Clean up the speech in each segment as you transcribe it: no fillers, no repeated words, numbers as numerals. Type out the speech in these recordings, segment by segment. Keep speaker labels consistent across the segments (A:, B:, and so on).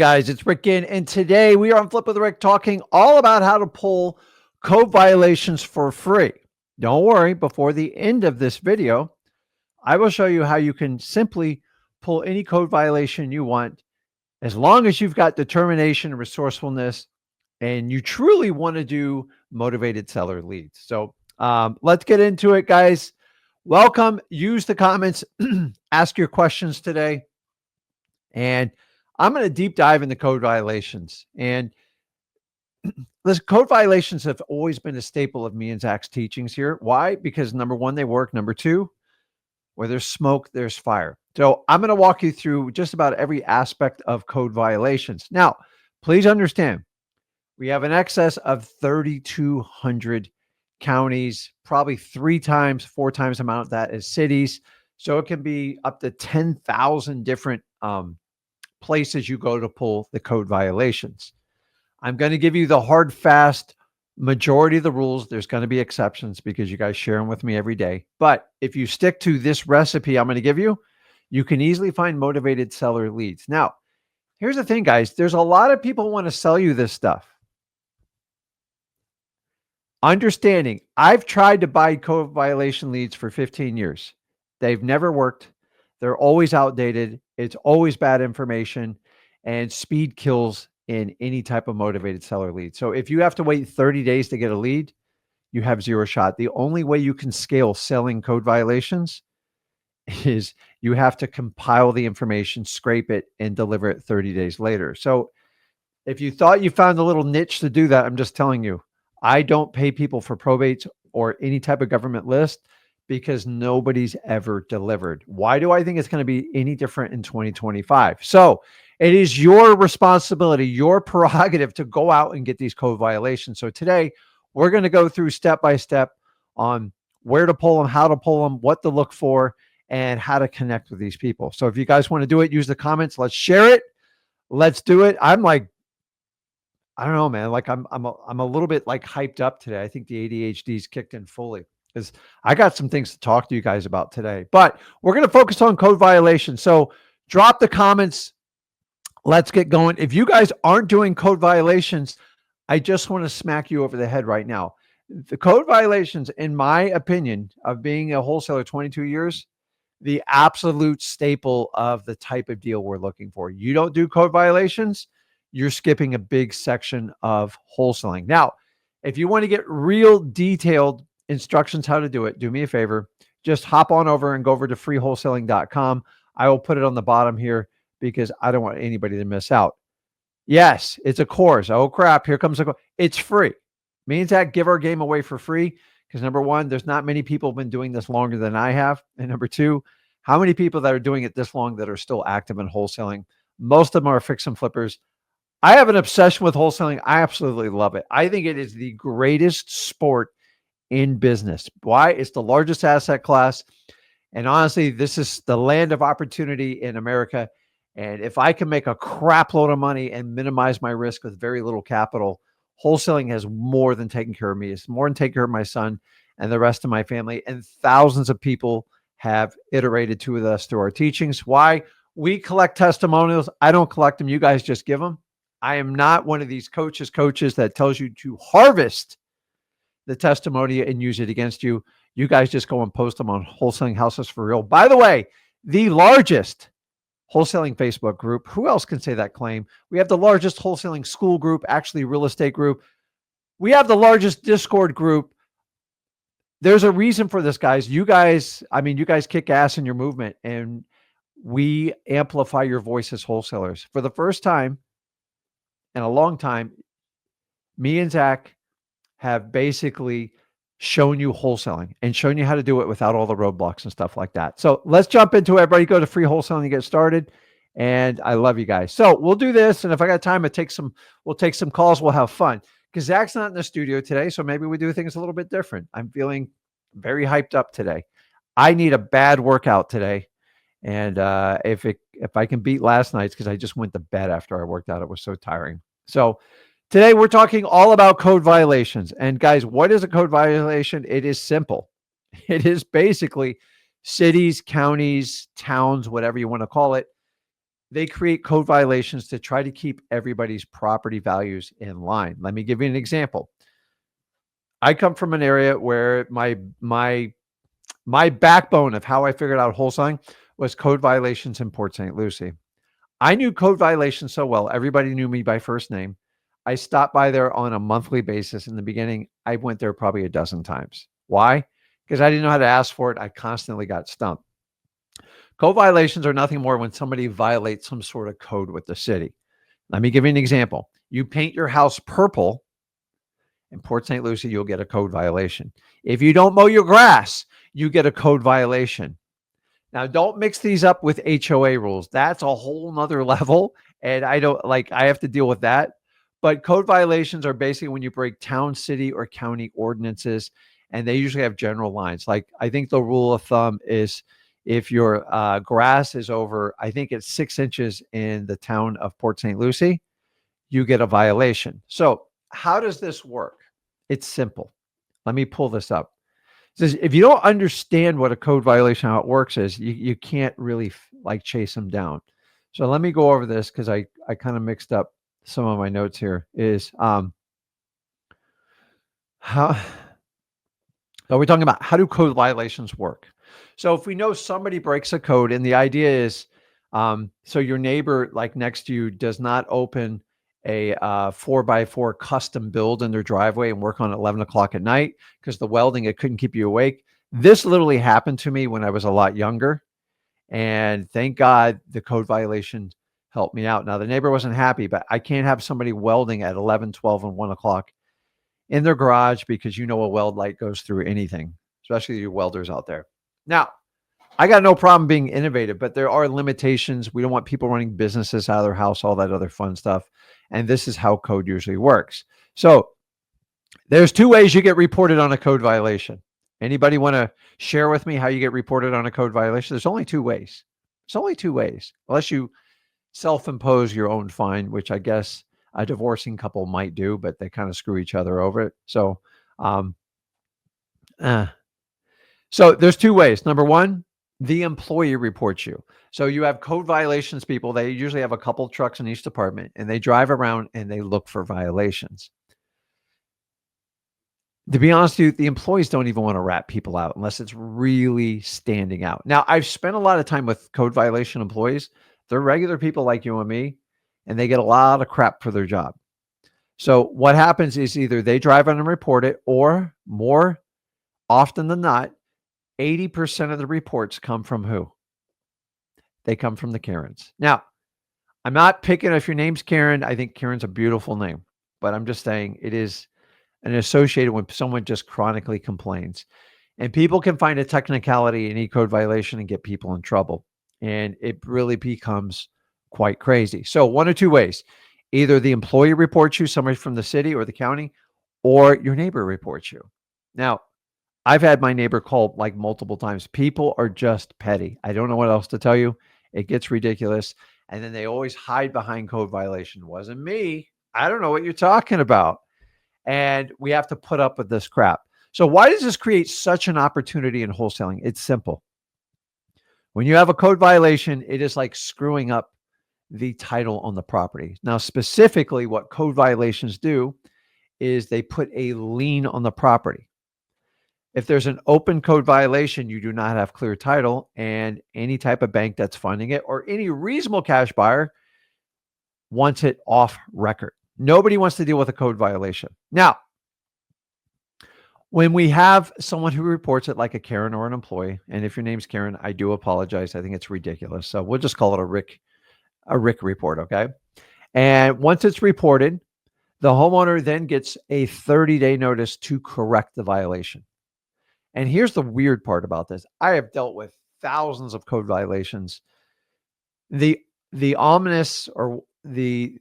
A: guys? It's Rick in, and today we are on Flip with Rick talking all about how to pull code violations for free. Don't worry, before the end of this video, I will show you how you can simply pull any code violation you want as long as you've got determination and resourcefulness and you truly want to do motivated seller leads. So let's get into it, guys. Welcome. Use the comments, ask your questions today. And I'm going to deep dive into code violations. And this code violations have always been a staple of me and Zach's teachings here. Why? Because number one, they work. Number two, where there's smoke, there's fire. So I'm going to walk you through just about every aspect of code violations. Now, please understand, we have an excess of 3,200 counties, probably 4 times the amount of that is cities. So it can be up to 10,000 different places you go to pull the code violations. I'm going to give you the hard, fast majority of the rules. There's going to be exceptions because you guys share them with me every day. But if you stick to this recipe I'm going to give you, you can easily find motivated seller leads. Now, here's the thing, guys. There's a lot of people who want to sell you this stuff. Understanding, I've tried to buy code violation leads for 15 years. They've never worked. They're always outdated. It's always bad information, and speed kills in any type of motivated seller lead. So if you have to wait 30 days to get a lead, you have zero shot. The only way you can scale selling code violations is you have to compile the information, scrape it, and deliver it 30 days later. So if you thought you found a little niche to do that, I'm just telling you, I don't pay people for probates or any type of government list because nobody's ever delivered. Why do I think it's going to be any different in 2025? So it is your responsibility, your prerogative to go out and get these code violations. So today we're going to go through step by step on where to pull them, how to pull them, what to look for, and how to connect with these people. So if you guys want to do it, use the comments. Let's share it. Let's do it. I'm like, I don't know, man. Like I'm a little bit like hyped up today. I think the ADHD's kicked in fully because I got some things to talk to you guys about today. But we're going to focus on code violations. So drop the comments. Let's get going. If you guys aren't doing code violations, I just want to smack you over the head right now. The code violations, in my opinion, of being a wholesaler 22 years, the absolute staple of the type of deal we're looking for. You don't do code violations, you're skipping a big section of wholesaling. Now, if you want to get real detailed instructions how to do it, do me a favor. Just hop on over and go over to freewholesaling.com. I will put it on the bottom here because I don't want anybody to miss out. Yes, it's a course. Oh, crap. Here comes a course. It's free. Means that give our game away for free because number one, there's not many people who've been doing this longer than I have. And number two, how many people that are doing it this long that are still active in wholesaling? Most of them are fix and flippers. I have an obsession with wholesaling. I absolutely love it. I think it is the greatest sport in business. Why? It's the largest asset class. And honestly, this is the land of opportunity in America. And if I can make a crap load of money and minimize my risk with very little capital, wholesaling has more than taken care of me. It's more than taken care of my son and the rest of my family. And thousands of people have iterated to with us through our teachings. Why? We collect testimonials. I don't collect them. You guys just give them. I am not one of these coaches that tells you to harvest the testimony and use it against you. You guys just go and post them on Wholesaling Houses for Real. By the way, the largest wholesaling Facebook group. Who else can say that claim? We have the largest wholesaling school group, actually real estate group. We have the largest Discord group. There's a reason for this, guys. You guys kick ass in your movement, and we amplify your voice as wholesalers. For the first time in a long time, me and Zach have basically shown you wholesaling and shown you how to do it without all the roadblocks and stuff like that. So let's jump into it. Everybody go to Free Wholesaling to get started. And I love you guys. So we'll do this. And if I got time, we'll take some calls. We'll have fun because Zach's not in the studio today. So maybe we do things a little bit different. I'm feeling very hyped up today. I need a bad workout today. And if I can beat last night's, because I just went to bed after I worked out. It was so tiring. So today we're talking all about code violations. And guys, what is a code violation? It is simple. It is basically cities, counties, towns, whatever you want to call it, They create code violations to try to keep everybody's property values in line. Let me give you an example. I come from an area where my backbone of how I figured out wholesaling was code violations in Port St. Lucie. I knew code violations so well. Everybody knew me by first name. I stopped by there on a monthly basis. In the beginning, I went there probably a dozen times. Why? Because I didn't know how to ask for it. I constantly got stumped. Code violations are nothing more when somebody violates some sort of code with the city. Let me give you an example. You paint your house purple in Port St. Lucie, you'll get a code violation. If you don't mow your grass, you get a code violation. Now, don't mix these up with HOA rules. That's a whole nother level. And I have to deal with that. But code violations are basically when you break town, city, or county ordinances, and they usually have general lines. Like, I think the rule of thumb is if your grass is over, I think it's 6 inches in the town of Port St. Lucie, you get a violation. So, how does this work? It's simple. Let me pull this up. It says if you don't understand what a code violation, how it works is, you can't really like chase them down. So let me go over this because I kind of mixed up some of my notes here. How So we're talking about how do code violations work. So if we know somebody breaks a code, and the idea is, so your neighbor like next to you does not open a 4x4 custom build in their driveway and work on at 11 o'clock at night because the welding, it couldn't keep you awake. This literally happened to me when I was a lot younger. And thank God the code violation helped me out. Now, the neighbor wasn't happy, but I can't have somebody welding at 11, 12, and 1 o'clock in their garage because a weld light goes through anything, especially you welders out there. Now, I got no problem being innovative, but there are limitations. We don't want people running businesses out of their house, all that other fun stuff. And this is how code usually works. So there's two ways you get reported on a code violation. Anybody want to share with me how you get reported on a code violation? There's only two ways. It's only two ways, unless you self-impose your own fine, which I guess a divorcing couple might do, but they kind of screw each other over it. So, so there's two ways. Number one, the employee reports you. So you have code violations people. They usually have a couple trucks in each department, and they drive around and they look for violations. To be honest with you, the employees don't even want to rat people out unless it's really standing out. Now, I've spent a lot of time with code violation employees. They're regular people like you and me, and they get a lot of crap for their job. So what happens is either they drive on and report it, or more often than not, 80% of the reports come from who? They come from the Karens. Now, I'm not picking if your name's Karen. I think Karen's a beautiful name, but I'm just saying it is an associated when someone just chronically complains. And people can find a technicality in e-code violation and get people in trouble. And it really becomes quite crazy. So one or two ways. Either the employee reports you, somebody from the city or the county, or your neighbor reports you. Now, I've had my neighbor call like multiple times. People are just petty. I don't know what else to tell you. It gets ridiculous. And then they always hide behind code violation. Wasn't me. I don't know what you're talking about. And we have to put up with this crap. So why does this create such an opportunity in wholesaling? It's simple. When you have a code violation, it is like screwing up the title on the property. Now, specifically, what code violations do is they put a lien on the property. If there's an open code violation, you do not have clear title, and any type of bank that's funding it or any reasonable cash buyer wants it off record. Nobody wants to deal with a code violation. Now, when we have someone who reports it like a Karen or an employee, and if your name's Karen, I do apologize. I think it's ridiculous. So we'll just call it a Rick report, okay? And once it's reported, the homeowner then gets a 30-day notice to correct the violation. And here's the weird part about this. I have dealt with thousands of code violations. The ominous or the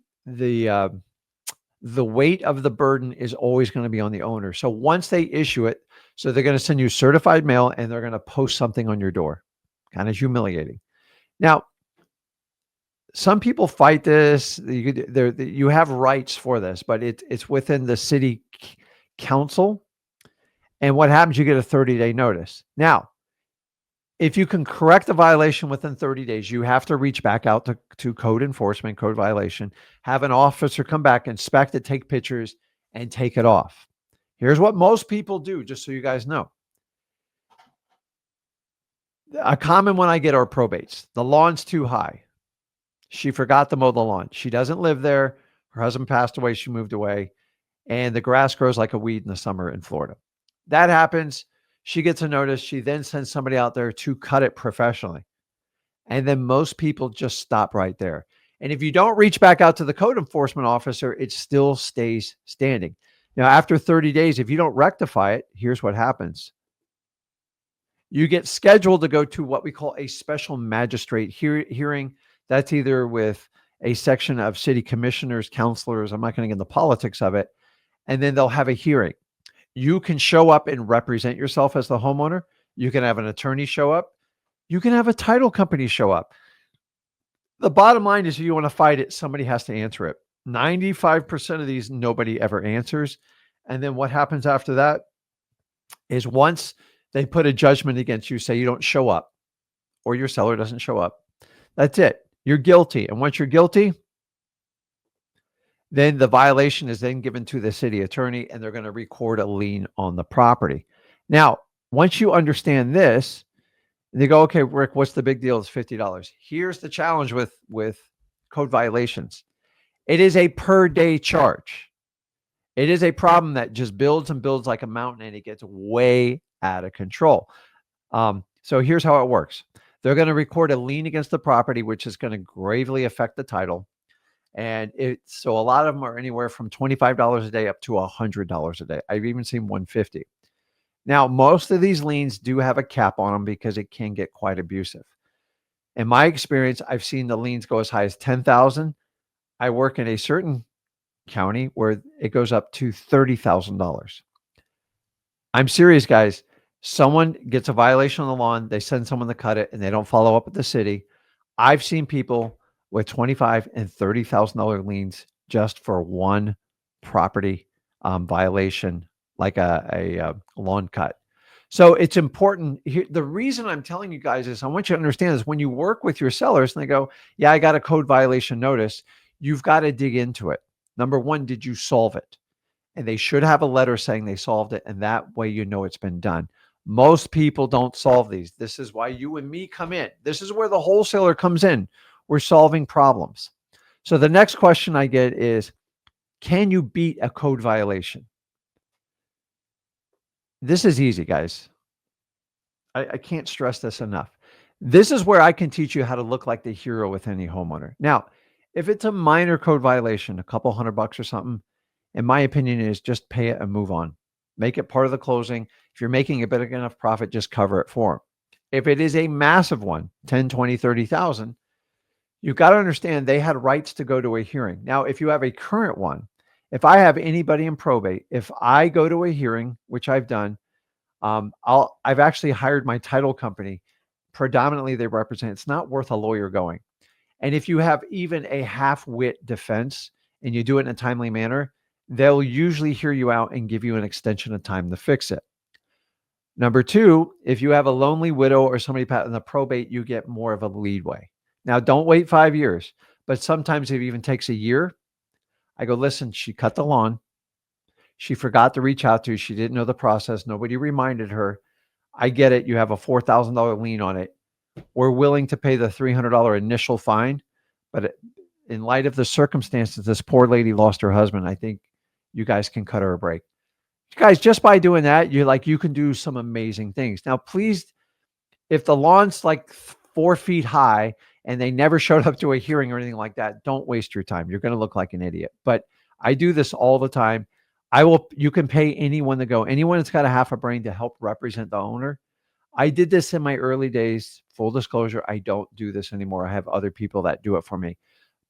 A: weight of the burden is always going to be on the owner. So once they issue it, so they're going to send you certified mail and they're going to post something on your door. Kind of humiliating. Now, some people fight this. You have rights for this, but it's within the city council. And what happens? You get a 30-day notice. Now, If you can correct the violation within 30 days, you have to reach back out to code enforcement, code violation, have an officer come back, inspect it, take pictures, and take it off. Here's what most people do, just so you guys know. A common one I get are probates. The lawn's too high. She forgot to mow the lawn. She doesn't live there. Her husband passed away. She moved away. And the grass grows like a weed in the summer in Florida. That happens. She gets a notice. She then sends somebody out there to cut it professionally. And then most people just stop right there. And if you don't reach back out to the code enforcement officer, it still stays standing. Now, after 30 days, if you don't rectify it, here's what happens. You get scheduled to go to what we call a special magistrate hearing. That's either with a section of city commissioners, counselors. I'm not going to get into the politics of it. And then they'll have a hearing. You can show up and represent yourself as the homeowner. You can have an attorney show up. You can have a title company show up. The bottom line is, if you want to fight it, somebody has to answer it. 95% of these, nobody ever answers. And then what happens after that is, once they put a judgment against you, say you don't show up or your seller doesn't show up, that's it. You're guilty. And once you're guilty, then the violation is then given to the city attorney, and they're going to record a lien on the property. Now, once you understand this, they go, okay, Rick, what's the big deal? It's $50. Here's the challenge with code violations. It is a per day charge. It is a problem that just builds and builds like a mountain, and it gets way out of control. So here's how it works. They're going to record a lien against the property, which is going to gravely affect the title. And so a lot of them are anywhere from $25 a day up to $100 a day. I've even seen $150. Now, most of these liens do have a cap on them because it can get quite abusive. In my experience, I've seen the liens go as high as $10,000. I work in a certain county where it goes up to $30,000. I'm serious, guys. Someone gets a violation on the lawn, they send someone to cut it, and they don't follow up with the city. I've seen people with $25,000 and $30,000 liens just for one property violation, like a lawn cut. So it's important. The reason I'm telling you guys is, I want you to understand is, when you work with your sellers and they go, yeah, I got a code violation notice, you've got to dig into it. Number one, did you solve it? And they should have a letter saying they solved it. And that way, you know it's been done. Most people don't solve these. This is why you and me come in. This is where the wholesaler comes in. We're solving problems. So the next question I get is, can you beat a code violation? This is easy, guys. I can't stress this enough. This is where I can teach you how to look like the hero with any homeowner. Now, if it's a minor code violation, a couple $100 or something, in my opinion, is just pay it and move on. Make it part of the closing. If you're making a big enough profit, just cover it for them. If it is a massive one, 10, 20, 30,000, you've got to understand they had rights to go to a hearing. Now, if you have a current one, if I have anybody in probate, if I go to a hearing, which I've done, I've actually hired my title company. Predominantly, they represent. It's not worth a lawyer going. And if you have even a half-wit defense and you do it in a timely manner, they'll usually hear you out and give you an extension of time to fix it. Number two, if you have a lonely widow or somebody in the probate, you get more of a leadway. Now, don't wait 5 years, but sometimes it even takes a year. I go, listen, she cut the lawn. She forgot to reach out to you. She didn't know the process. Nobody reminded her. I get it. You have a $4,000 lien on it. We're willing to pay the $300 initial fine. But in light of the circumstances, this poor lady lost her husband. I think you guys can cut her a break. Guys, just by doing that, you can do some amazing things. Now, please, if the lawn's like 4 feet high and they never showed up to a hearing or anything like that, don't waste your time. You're going to look like an idiot. But I do this all the time. You can pay anyone to go, anyone that's got a half a brain, to help represent the owner. I did this in my early days. Full disclosure, I don't do this anymore. I have other people that do it for me.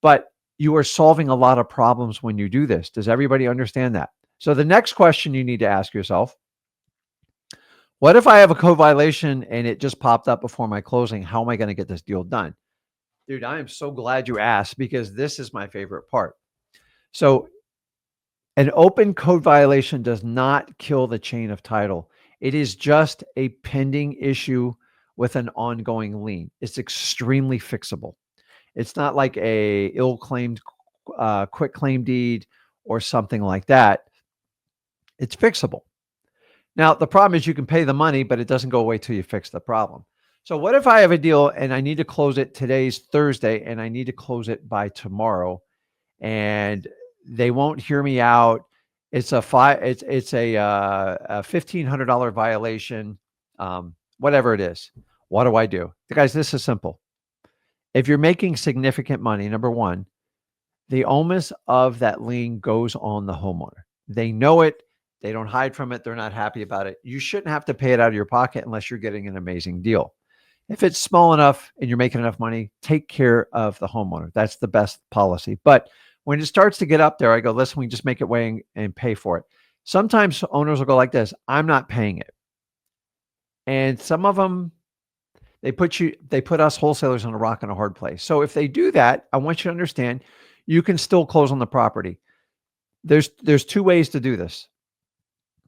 A: But you are solving a lot of problems when you do this. Does everybody understand that? So the next question you need to ask yourself, what if I have a code violation and it just popped up before my closing? How am I going to get this deal done? Dude, I am so glad you asked, because this is my favorite part. So an open code violation does not kill the chain of title. It is just a pending issue with an ongoing lien. It's extremely fixable. It's not like a ill-claimed quick claim deed or something like that. It's fixable. Now, the problem is you can pay the money, but it doesn't go away till you fix the problem. So what if I have a deal and I need to close it? Today's Thursday and I need to close it by tomorrow, and they won't hear me out. It's a $1,500 violation, whatever it is. What do I do? Guys, this is simple. If you're making significant money, number one, the onus of that lien goes on the homeowner. They know it. They don't hide from it. They're not happy about it. You shouldn't have to pay it out of your pocket unless you're getting an amazing deal. If it's small enough and you're making enough money, take care of the homeowner. That's the best policy. But when it starts to get up there, I go, listen, we just make it way and pay for it. Sometimes owners will go like this, I'm not paying it. And some of them, they put us wholesalers on a rock and a hard place. So if they do that, I want you to understand, you can still close on the property. There's two ways to do this.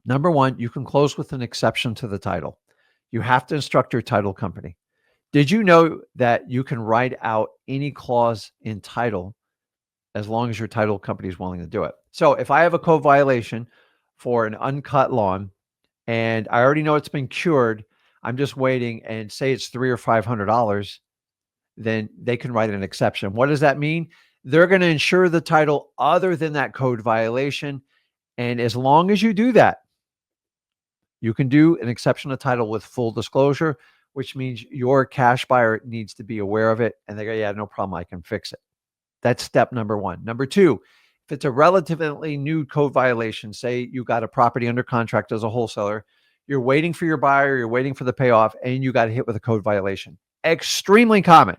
A: Number one, you can close with an exception to the title. You have to instruct your title company. Did you know that you can write out any clause in title as long as your title company is willing to do it? So if I have a code violation for an uncut lawn and I already know it's been cured, I'm just waiting, and say it's $300 or $500, then they can write an exception. What does that mean? They're going to insure the title other than that code violation. And as long as you do that, you can do an exception to title with full disclosure, which means your cash buyer needs to be aware of it. And they go, yeah, no problem, I can fix it. That's step number one. Number two, if it's a relatively new code violation, say you got a property under contract as a wholesaler, you're waiting for your buyer, you're waiting for the payoff, and you got hit with a code violation. Extremely common.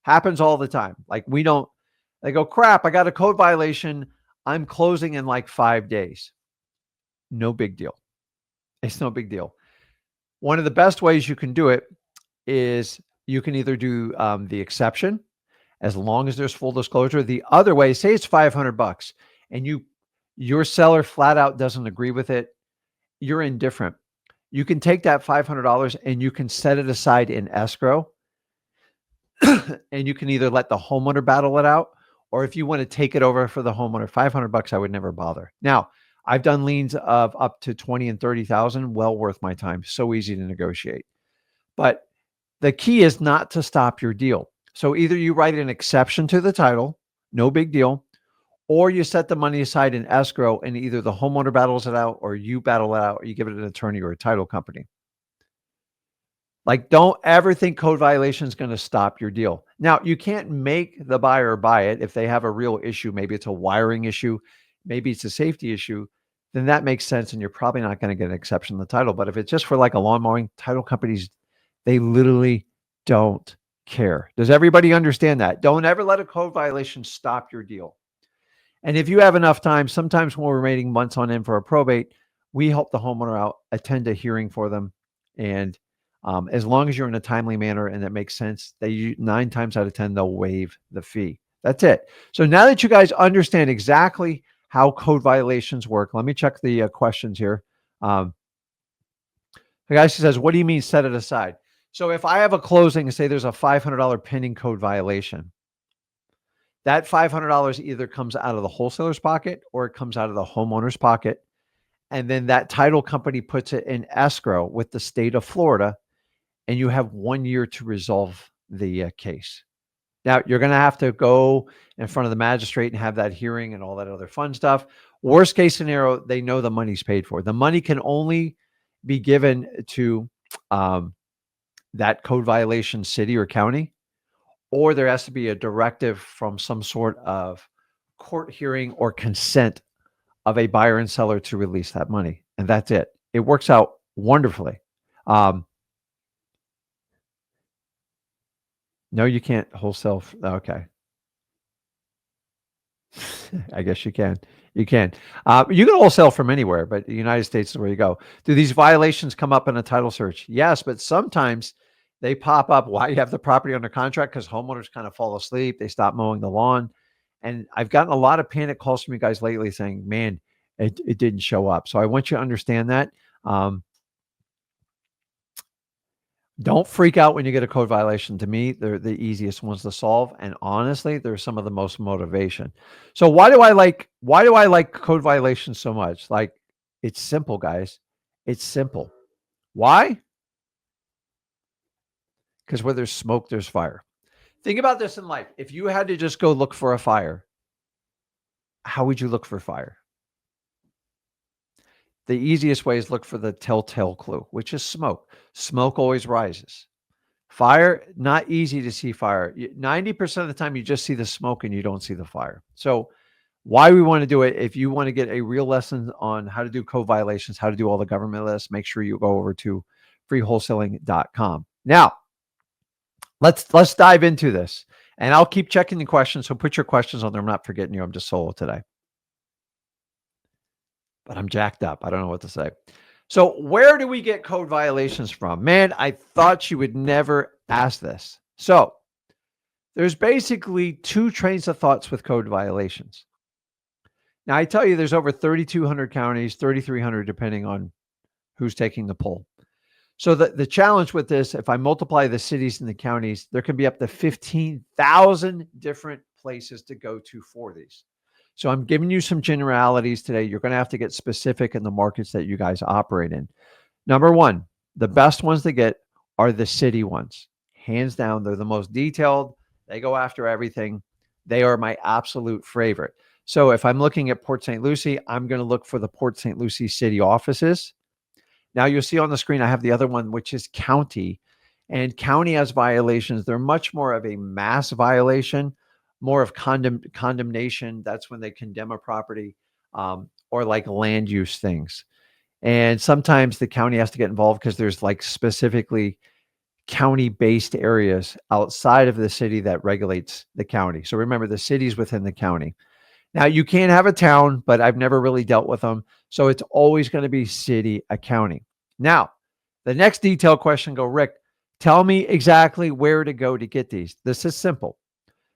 A: Happens all the time. Like they go, crap, I got a code violation. I'm closing in like 5 days. No big deal. It's no big deal. One of the best ways you can do it is you can either do the exception, as long as there's full disclosure. The other way, say it's $500 and your seller flat out doesn't agree with it, you're indifferent. You can take that $500 and you can set it aside in escrow. And you can either let the homeowner battle it out, or if you want to take it over for the homeowner, $500, I would never bother. Now, I've done liens of up to 20 and 30,000, well worth my time. So easy to negotiate. But the key is not to stop your deal. So either you write an exception to the title, no big deal, or you set the money aside in escrow and either the homeowner battles it out or you battle it out, or you give it an attorney or a title company. Like, don't ever think code violation is going to stop your deal. Now, you can't make the buyer buy it if they have a real issue. Maybe it's a wiring issue. Maybe it's a safety issue. Then that makes sense. And you're probably not going to get an exception in the title. But if it's just for like a lawn mowing, title companies, they literally don't care. Does everybody understand that? Don't ever let a code violation stop your deal. And if you have enough time, sometimes when we're waiting months on end for a probate, we help the homeowner out, attend a hearing for them. And as long as you're in a timely manner and that makes sense, 9 times out of 10, they'll waive the fee. That's it. So now that you guys understand exactly how code violations work, let me check the questions here. The guy says, what do you mean set it aside? So if I have a closing and say there's a $500 pending code violation, that $500 either comes out of the wholesaler's pocket or it comes out of the homeowner's pocket. And then that title company puts it in escrow with the state of Florida, and you have 1 year to resolve the case. Now, you're going to have to go in front of the magistrate and have that hearing and all that other fun stuff. Worst case scenario, they know the money's paid for. The money can only be given to that code violation city or county, or there has to be a directive from some sort of court hearing or consent of a buyer and seller to release that money. And that's it. It works out wonderfully. No, you can't wholesale. Okay. I guess you can. You can. You can wholesale from anywhere, but the United States is where you go. Do these violations come up in a title search? Yes, but sometimes they pop up while you have the property under contract because homeowners kind of fall asleep. They stop mowing the lawn. And I've gotten a lot of panic calls from you guys lately saying, man, it didn't show up. So I want you to understand that. Don't freak out when you get a code violation. To me, they're the easiest ones to solve, and honestly, they're some of the most motivation. So why do I like code violations so much? Like, it's simple, guys. It's simple. Why? Because where there's smoke, there's fire. Think about this in life. If you had to just go look for a fire, how would you look for fire? The easiest way is look for the telltale clue, which is smoke. Smoke always rises. Fire, not easy to see fire. 90% of the time, you just see the smoke and you don't see the fire. So, why we want to do it, if you want to get a real lesson on how to do code violations, how to do all the government lists, make sure you go over to freewholesaling.com. Now, let's dive into this. And I'll keep checking the questions. So put your questions on there. I'm not forgetting you. I'm just solo today. But I'm jacked up. I don't know what to say. So, where do we get code violations from? Man, I thought you would never ask this. So, there's basically two trains of thoughts with code violations. Now, I tell you, there's over 3,200 counties, 3,300, depending on who's taking the poll. So, the challenge with this, if I multiply the cities and the counties, there can be up to 15,000 different places to go to for these. So I'm giving you some generalities today. You're going to have to get specific in the markets that you guys operate in. Number one, the best ones to get are the city ones. Hands down, they're the most detailed. They go after everything. They are my absolute favorite. So if I'm looking at Port St. Lucie, I'm going to look for the Port St. Lucie city offices. Now you'll see on the screen, I have the other one, which is county. And county has violations. They're much more of a mass violation, more of condemnation. That's when they condemn a property, or like land use things. And sometimes the county has to get involved because there's like specifically county-based areas outside of the city that regulates the county. So remember, the city's within the county. Now, you can have a town, but I've never really dealt with them. So it's always going to be city accounting. Now, the next detailed question go, Rick, tell me exactly where to go to get these. This is simple.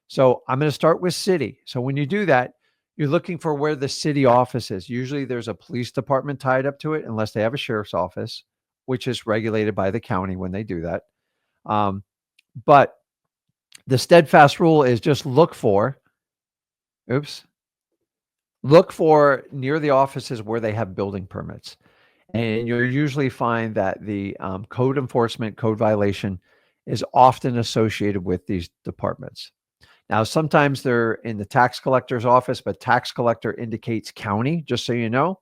A: So I'm going to start with city. So when you do that, you're looking for where the city office is. Usually there's a police department tied up to it, unless they have a sheriff's office, which is regulated by the county when they do that. But the steadfast rule is just look for near the offices where they have building permits. And you'll usually find that the code enforcement, code violation is often associated with these departments. Now, sometimes they're in the tax collector's office, but tax collector indicates county, just so you know.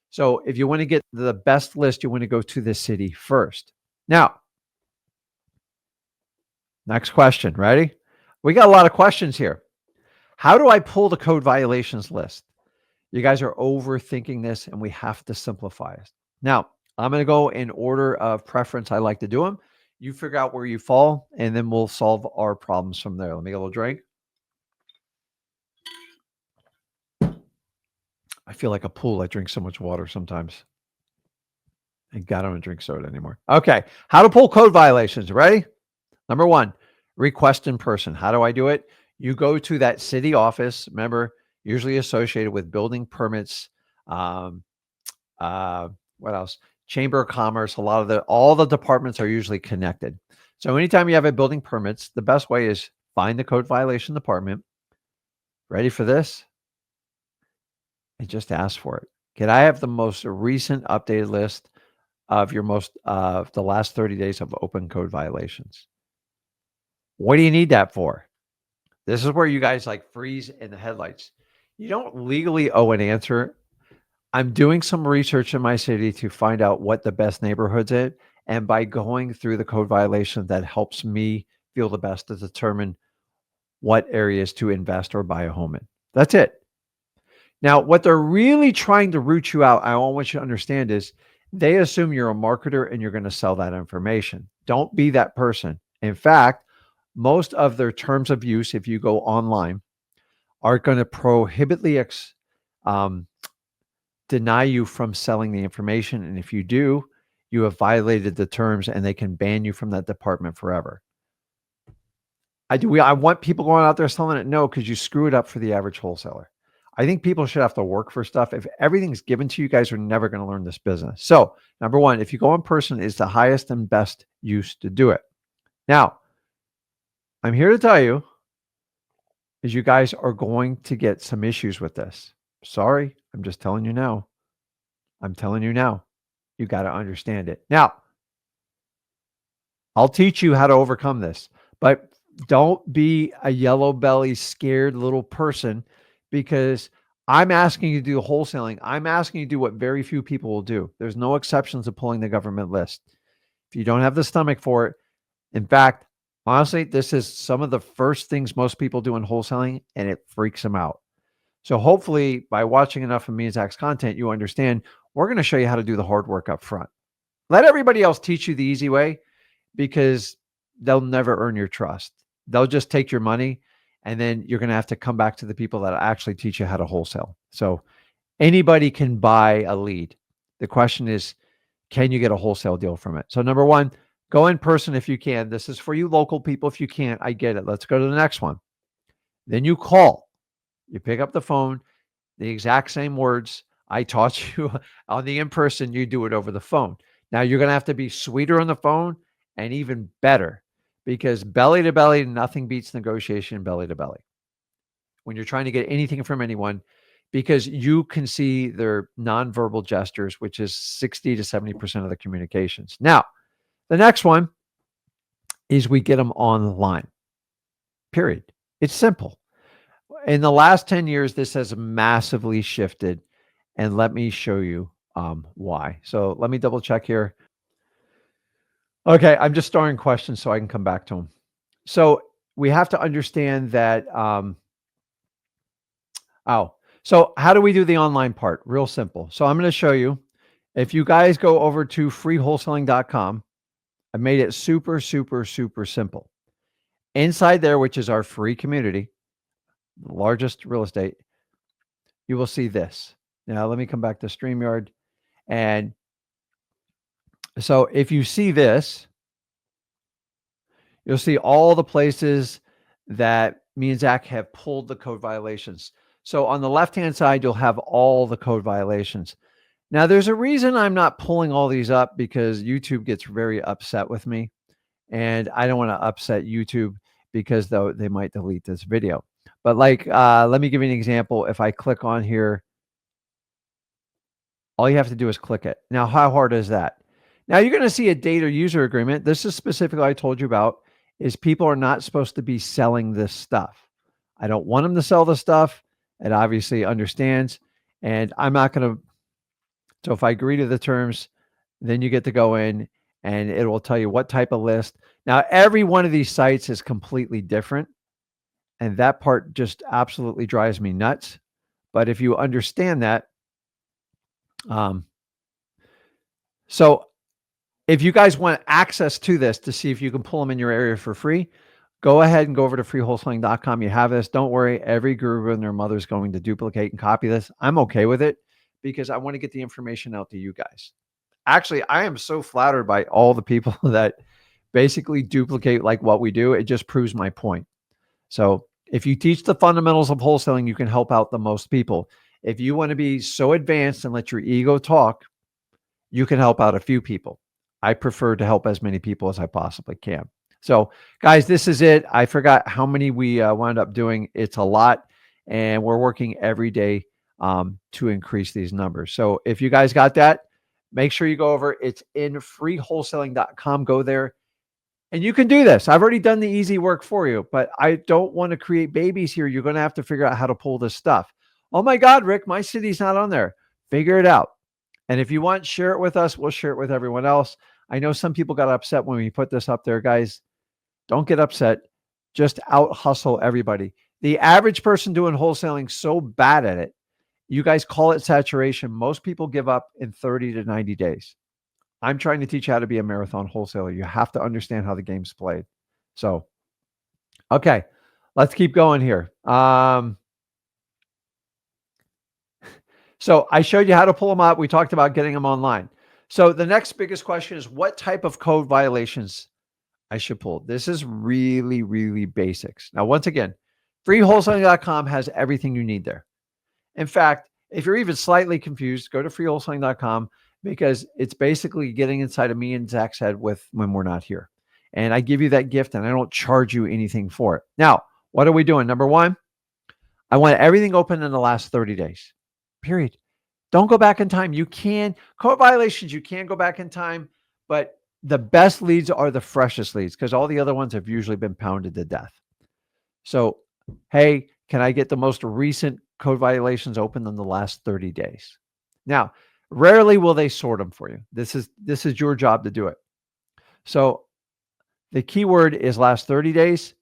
A: So if you want to get the best list, you want to go to the city first. Now, next question. Ready? We got a lot of questions here. How do I pull the code violations list? You guys are overthinking this, and we have to simplify it. Now, I'm going to go in order of preference. I like to do them. You figure out where you fall, and then we'll solve our problems from there. Let me get a little drink. I feel like a pool. I drink so much water sometimes. Thank God I don't drink soda anymore. Okay. How to pull code violations. Ready? Number one, request in person. How do I do it? You go to that city office. Remember, usually associated with building permits. What else? Chamber of Commerce. All the departments are usually connected. So anytime you have a building permits, the best way is find the code violation department. Ready for this? And just ask for it. Can I have the most recent updated list of the last 30 days of open code violations? What do you need that for? This is where you guys like freeze in the headlights. You don't legally owe an answer. I'm doing some research in my city to find out what the best neighborhoods is. And by going through the code violation, that helps me feel the best to determine what areas to invest or buy a home in. That's it. Now, what they're really trying to root you out, I want you to understand, is they assume you're a marketer and you're going to sell that information. Don't be that person. In fact, most of their terms of use, if you go online, are going to prohibitly deny you from selling the information. And if you do, you have violated the terms and they can ban you from that department forever. I want people going out there selling it? No, because you screw it up for the average wholesaler. I think people should have to work for stuff. If everything's given to you, guys are never going to learn this business. So, number one, if you go in person, is the highest and best use to do it. Now, I'm here to tell you is you guys are going to get some issues with this. Sorry, I'm just telling you now. I'm telling you now. You got to understand it. Now, I'll teach you how to overcome this, but don't be a yellow belly, scared little person because I'm asking you to do wholesaling. I'm asking you to do what very few people will do. There's no exceptions to pulling the government list. If you don't have the stomach for it, in fact, honestly, this is some of the first things most people do in wholesaling, and it freaks them out. So hopefully by watching enough of me and Zach's content, you understand we're going to show you how to do the hard work up front. Let everybody else teach you the easy way because they'll never earn your trust. They'll just take your money and then you're going to have to come back to the people that actually teach you how to wholesale. So anybody can buy a lead. The question is, can you get a wholesale deal from it? So number one, go in person if you can. This is for you local people. If you can't, I get it. Let's go to the next one. Then you call. You pick up the phone, the exact same words I taught you on the in-person, you do it over the phone. Now you're going to have to be sweeter on the phone and even better because belly to belly, nothing beats negotiation belly to belly. When you're trying to get anything from anyone, because you can see their nonverbal gestures, which is 60 to 70% of the communications. Now, the next one is we get them online, period. It's simple. In the last 10 years, this has massively shifted. And let me show you why. So let me double check here. Okay, I'm just starting questions so I can come back to them. So we have to understand that. So how do we do the online part? Real simple. So I'm going to show you. If you guys go over to freewholesaling.com, I made it super, super, super simple. Inside there, which is our free community, the largest real estate, you will see this. Now, let me come back to StreamYard. And so if you see this, you'll see all the places that me and Zach have pulled the code violations. So on the left-hand side, you'll have all the code violations. Now, there's a reason I'm not pulling all these up because YouTube gets very upset with me. And I don't want to upset YouTube because though they might delete this video. But like, let me give you an example. If I click on here, all you have to do is click it. Now, how hard is that? Now you're going to see a data user agreement. This is specifically I told you about is people are not supposed to be selling this stuff. I don't want them to sell the stuff. It obviously understands. And I'm not going to. So if I agree to the terms, then you get to go in and it will tell you what type of list. Now, every one of these sites is completely different. And that part just absolutely drives me nuts. But if you understand that, so if you guys want access to this to see if you can pull them in your area for free, go ahead and go over to freewholesaling.com. You have this. Don't worry. Every guru and their mother is going to duplicate and copy this. I'm okay with it because I want to get the information out to you guys. Actually, I am so flattered by all the people that basically duplicate like what we do. It just proves my point. So if you teach the fundamentals of wholesaling, you can help out the most people. If you want to be so advanced and let your ego talk, you can help out a few people. I prefer to help as many people as I possibly can. So guys, this is it. I forgot how many we wound up doing. It's a lot and we're working every day to increase these numbers. So if you guys got that, make sure you go over. It's in freewholesaling.com. Go there and you can do this. I've already done the easy work for you, but I don't want to create babies here. You're going to have to figure out how to pull this stuff. Oh my God, Rick, my city's not on there. Figure it out. And if you want, share it with us. We'll share it with everyone else. I know some people got upset when we put this up there, guys. Don't get upset. Just out hustle everybody. The average person doing wholesaling so bad at it. You guys call it saturation. Most people give up in 30 to 90 days. I'm trying to teach you how to be a marathon wholesaler. You have to understand how the game's played. So, okay, let's keep going here. So I showed you how to pull them up. We talked about getting them online. So the next biggest question is what type of code violations I should pull. This is really, really basics. Now, once again, freewholesaling.com has everything you need there. In fact, if you're even slightly confused, go to freewholesaling.com because it's basically getting inside of me and Zach's head with when we're not here. And I give you that gift and I don't charge you anything for it. Now, what are we doing? Number one, I want everything open in the last 30 days, period. Don't go back in time. You can, code violations, you can go back in time, but the best leads are the freshest leads because all the other ones have usually been pounded to death. So, hey, can I get the most recent code violations open in the last 30 days? Now, rarely will they sort them for you. This is your job to do it. So, the keyword is last 30 days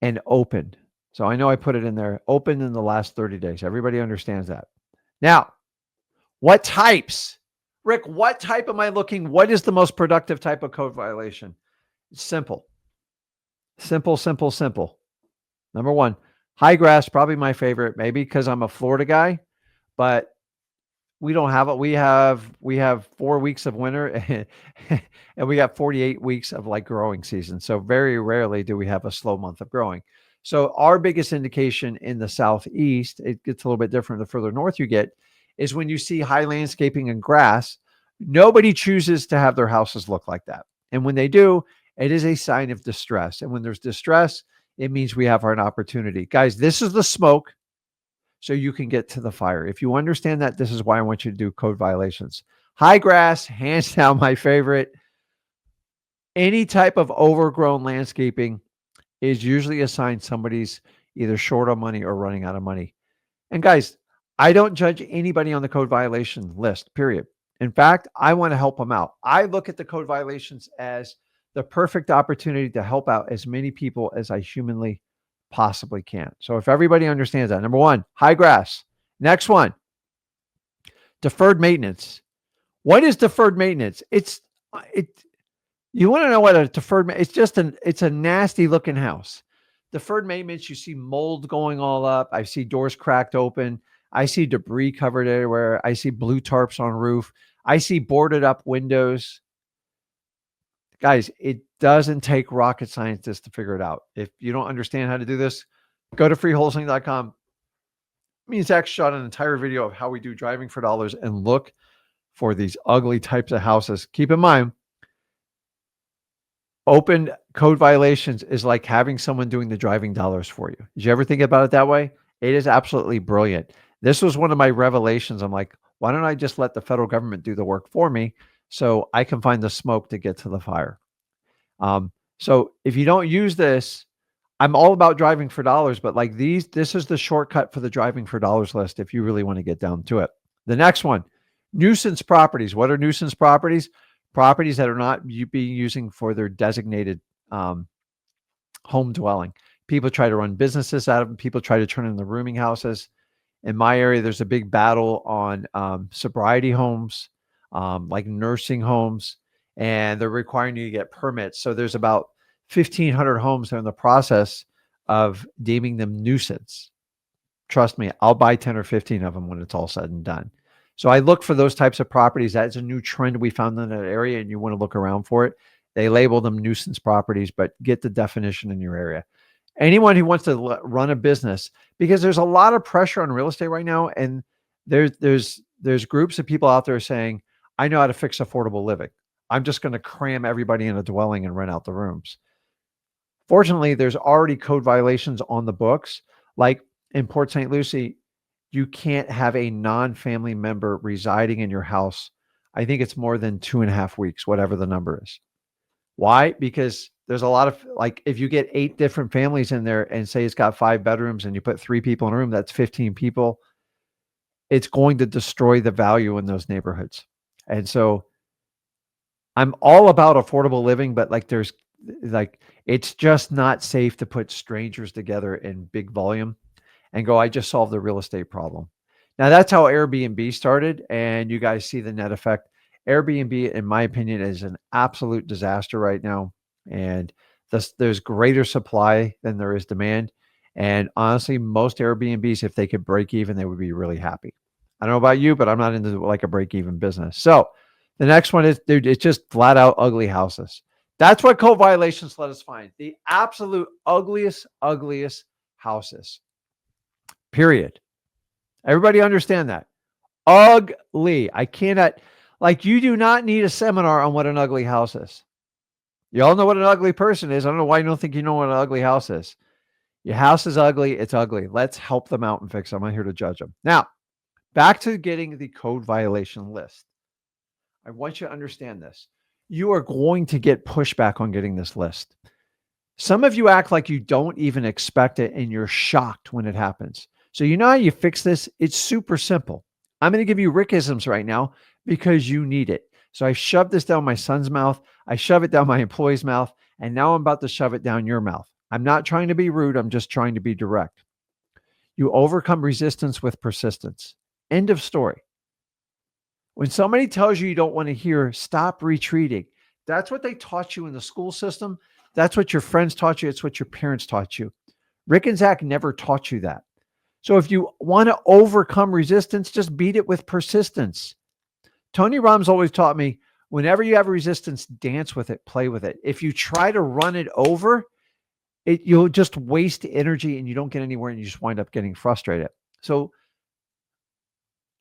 A: and open. So I know I put it in there, open in the last 30 days. Everybody understands that. Now, what types? Rick, what type am I looking? What is the most productive type of code violation? It's simple. Simple, simple, simple. Number one, high grass, probably my favorite, maybe because I'm a Florida guy, but we don't have it. We have 4 weeks of winter and we got 48 weeks of like growing season. So very rarely do we have a slow month of growing. So our biggest indication in the Southeast, it gets a little bit different the further north you get, is when you see high landscaping and grass, nobody chooses to have their houses look like that. And when they do, it is a sign of distress. And when there's distress, it means we have an opportunity. Guys, this is the smoke so you can get to the fire. If you understand that, this is why I want you to do code violations. High grass, hands down my favorite. Any type of overgrown landscaping is usually a sign somebody's either short on money or running out of money. And guys, I don't judge anybody on the code violation list, period. In fact, I want to help them out. I look at the code violations as the perfect opportunity to help out as many people as I humanly possibly can. So if everybody understands that, number one, high grass. Next one, deferred maintenance. What is deferred maintenance? You want to know what a deferred, it's a nasty looking house. Deferred maintenance, you see mold going all up. I see doors cracked open. I see debris covered everywhere. I see blue tarps on roof. I see boarded up windows. Guys, it doesn't take rocket scientists to figure it out. If you don't understand how to do this, go to freewholesaling.com. Me and Zach shot an entire video of how we do driving for dollars and look for these ugly types of houses. Keep in mind, open code violations is like having someone doing the driving dollars for you. Did you ever think about it that way? It is absolutely brilliant. This was one of my revelations. I'm like, why don't I just let the federal government do the work for me so I can find the smoke to get to the fire? So if you don't use this, I'm all about driving for dollars, but like this is the shortcut for the driving for dollars list if you really want to get down to it. The next one, nuisance properties. What are nuisance properties? Properties that are not being using for their designated home dwelling. People try to run businesses out of them. People try to turn in the rooming houses. In my area, there's a big battle on sobriety homes, like nursing homes, and they're requiring you to get permits. So there's about 1,500 homes that are in the process of deeming them nuisance. Trust me, I'll buy 10 or 15 of them when it's all said and done. So I look for those types of properties. That's a new trend we found in that area, and you want to look around for it. They label them nuisance properties, but get the definition in your area. Anyone who wants to run a business, because there's a lot of pressure on real estate right now, and there's groups of people out there saying, I know how to fix affordable living. I'm just going to cram everybody in a dwelling and rent out the rooms. Fortunately, there's already code violations on the books. Like in Port St. Lucie, you can't have a non-family member residing in your house. I think it's more than 2.5 weeks, whatever the number is. Why? Because there's a lot of, like, if you get 8 different families in there and say it's got 5 bedrooms and you put 3 people in a room, that's 15 people. It's going to destroy the value in those neighborhoods. And so I'm all about affordable living, but it's just not safe to put strangers together in big volume and go, I just solved the real estate problem. Now that's how Airbnb started, and you guys see the net effect. Airbnb, in my opinion, is an absolute disaster right now. And there's greater supply than there is demand. And honestly, most Airbnbs, if they could break even, they would be really happy. I don't know about you, but I'm not into like a break even business. So the next one is, dude, it's just flat out ugly houses. That's what code violations let us find. The absolute ugliest houses. Period. Everybody understand that? Ugly. I cannot, like, you do not need a seminar on what an ugly house is. You all know what an ugly person is. I don't know why you don't think you know what an ugly house is. Your house is ugly. It's ugly. Let's help them out and fix them. I'm not here to judge them. Now, back to getting the code violation list. I want you to understand this. You are going to get pushback on getting this list. Some of you act like you don't even expect it and you're shocked when it happens. So, you know how you fix this? It's super simple. I'm going to give you Rickisms right now because you need it. So, I shoved this down my son's mouth. I shove it down my employee's mouth. And now I'm about to shove it down your mouth. I'm not trying to be rude. I'm just trying to be direct. You overcome resistance with persistence. End of story. When somebody tells you you don't want to hear, stop retreating. That's what they taught you in the school system. That's what your friends taught you. It's what your parents taught you. Rick and Zach never taught you that. So if you want to overcome resistance, just beat it with persistence. Tony Robbins always taught me, whenever you have resistance, dance with it, play with it. If you try to run it over, you'll just waste energy and you don't get anywhere and you just wind up getting frustrated. So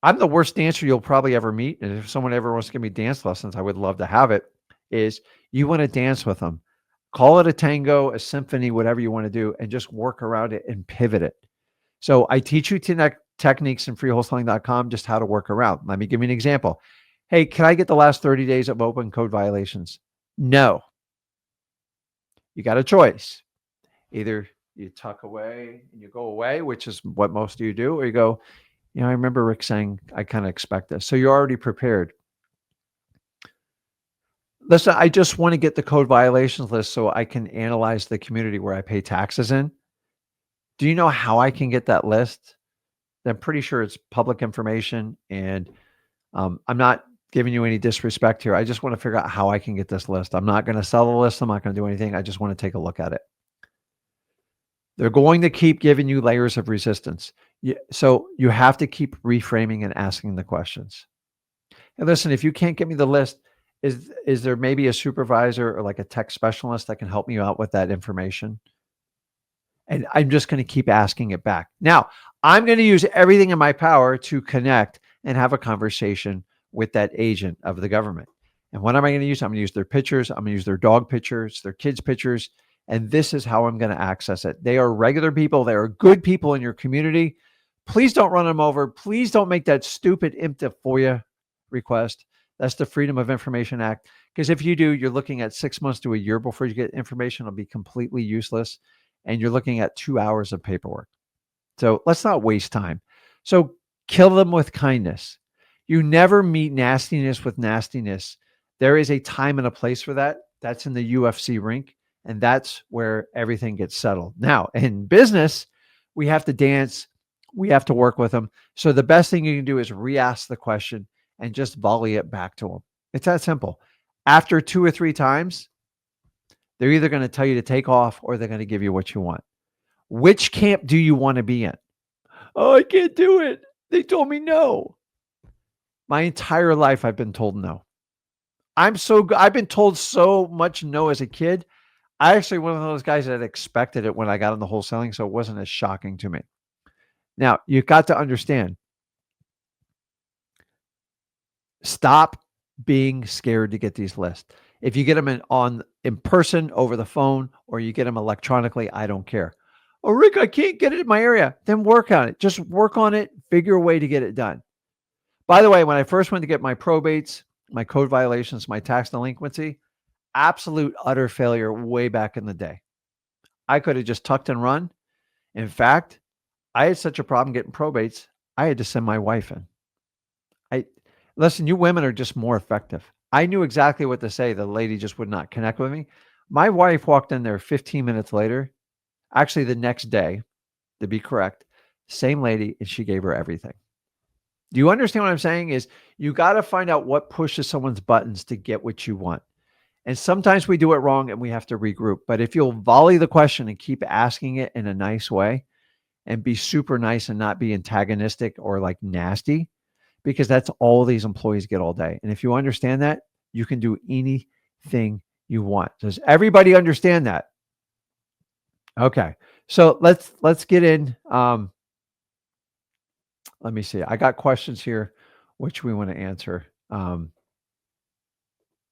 A: I'm the worst dancer you'll probably ever meet. And if someone ever wants to give me dance lessons, I would love to have it. Is you want to dance with them. Call it a tango, a symphony, whatever you want to do, and just work around it and pivot it. So I teach you techniques in freewholesaling.com, just how to work around. Let me give you an example. Hey, can I get the last 30 days of open code violations? No. You got a choice. Either you tuck away and you go away, which is what most of you do, or you go, I remember Rick saying, I kind of expect this. So you're already prepared. Listen, I just want to get the code violations list so I can analyze the community where I pay taxes in. Do you know how I can get that list? I'm pretty sure it's public information, and I'm not giving you any disrespect here. I just want to figure out how I can get this list. I'm not going to sell the list. I'm not going to do anything. I just want to take a look at it. They're going to keep giving you layers of resistance. So you have to keep reframing and asking the questions. And listen, if you can't get me the list, is there maybe a supervisor or like a tech specialist that can help me out with that information? And I'm just going to keep asking it back. Now, I'm going to use everything in my power to connect and have a conversation with that agent of the government. And what am I going to use? I'm going to use their pictures. I'm going to use their dog pictures, their kids' pictures. And this is how I'm going to access it. They are regular people. They are good people in your community. Please don't run them over. Please don't make that stupid IMTA FOIA request. That's the Freedom of Information Act. Because if you do, you're looking at 6 months to a year before you get information. It'll be completely useless. And you're looking at 2 hours of paperwork. So let's not waste time. So kill them with kindness. You never meet nastiness with nastiness. There is a time and a place for that. That's in the UFC rink. And that's where everything gets settled. Now, in business, we have to dance. We have to work with them. So the best thing you can do is re-ask the question and just volley it back to them. It's that simple. After 2 or 3 times, they're either going to tell you to take off or they're going to give you what you want. Which camp do you want to be in? Oh, I can't do it. They told me no. My entire life, I've been told no. I've been told so much no as a kid. I actually one of those guys that expected it when I got into wholesaling, so it wasn't as shocking to me. Now, you've got to understand, stop being scared to get these lists. If you get them in person, over the phone, or you get them electronically, I don't care. Oh, Rick, I can't get it in my area. Then work on it. Just work on it. Figure a way to get it done. By the way, when I first went to get my probates, my code violations, my tax delinquency, absolute utter failure way back in the day. I could have just tucked and run. In fact, I had such a problem getting probates, I had to send my wife in. Listen, you women are just more effective. I knew exactly what to say. The lady just would not connect with me. My wife walked in there 15 minutes later, actually the next day, to be correct, same lady, and she gave her everything. Do you understand what I'm saying? Is you got to find out what pushes someone's buttons to get what you want. And sometimes we do it wrong and we have to regroup. But if you'll volley the question and keep asking it in a nice way and be super nice and not be antagonistic or like nasty, because that's all these employees get all day. And if you understand that, you can do anything you want. Does everybody understand that? Okay. So let's get in. Let me see. I got questions here which we want to answer.